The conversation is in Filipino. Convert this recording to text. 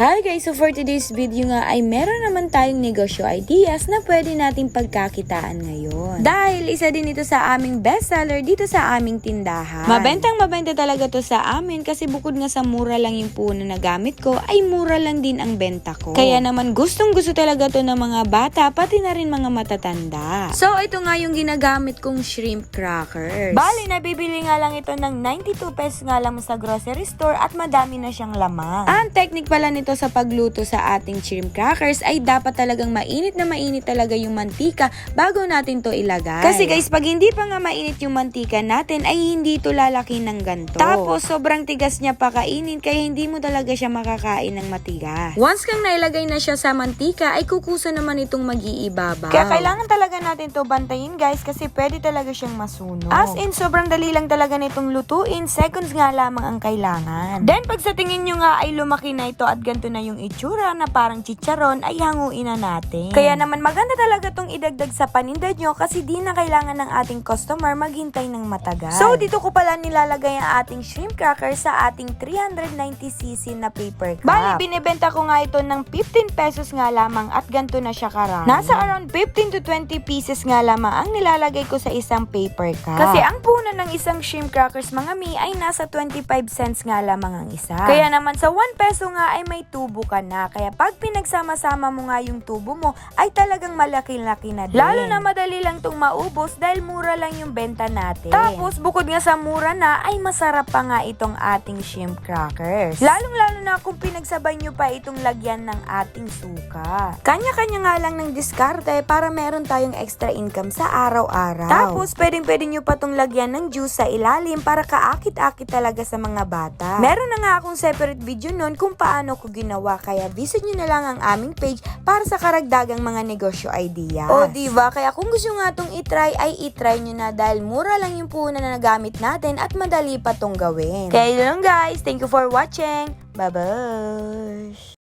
Hi guys! So for today's video nga ay meron naman tayong negosyo ideas na pwede nating pagkakitaan ngayon. Dahil isa din ito sa aming bestseller dito sa aming tindahan. Mabenta talaga to sa amin kasi bukod nga sa mura lang yung puno na gamit ko ay mura lang din ang benta ko. Kaya naman gustong gusto talaga to ng mga bata pati na rin mga matatanda. So ito nga yung ginagamit kong shrimp crackers. Bali nabibili nga lang ito ng 92 pesos nga lang sa grocery store at madami na siyang laman. Ang technique pala nito sa pagluto sa ating shrimp crackers ay dapat talagang mainit na mainit talaga yung mantika bago natin to ilagay. Kasi guys, pag hindi pa nga mainit yung mantika natin ay hindi to lalaki ng ganto. Tapos sobrang tigas niya pa kainin kaya hindi mo talaga siya makakain ng matigas. Once kang nailagay na siya sa mantika ay kukusa naman itong mag-iibabaw. Kaya kailangan talaga natin to bantayin guys kasi pwede talaga siyang masunog. As in sobrang dali lang talaga nitong lutuin, seconds nga lamang ang kailangan. Then pag sa tingin nyo nga ay lumaki na ito at ganito na yung itsura na parang chicharon ay hanguin na natin. Kaya naman maganda talaga tong idagdag sa paninda nyo kasi di na kailangan ng ating customer maghintay ng matagal. So dito ko pala nilalagay ang ating shrimp cracker sa ating 390cc na paper cup. Bali binibenta ko nga ito ng 15 pesos nga lamang at ganito na siya karami. Nasa around 15 to 20 pieces nga lamang ang nilalagay ko sa isang paper cup. Kasi ang puno ng isang shrimp crackers mga mi ay nasa 25 cents nga lamang ang isa. Kaya naman sa 1 peso nga ay may tubo ka na. Kaya pag pinagsama-sama mo nga yung tubo mo, ay talagang malaki-laki na din. Lalo na madali lang tong maubos dahil mura lang yung benta natin. Tapos, bukod nga sa mura na, ay masarap pa nga itong ating shrimp crackers. Lalong-lalo na kung pinagsabay nyo pa itong lagyan ng ating suka. Kanya-kanya nga lang ng diskarte para meron tayong extra income sa araw-araw. Tapos, pwedeng-pwede nyo pa itong lagyan ng juice sa ilalim para kaakit-akit talaga sa mga bata. Meron na nga akong separate video nun kung paano ko ginawa kaya visit nyo na lang ang aming page para sa karagdagang mga negosyo ideas. O diba? Kaya kung gusto nga itong itry ay itry nyo na dahil mura lang yung puno na nagamit natin at madali pa tong gawin. Kaya yun lang guys. Thank you for watching. Bye-bye!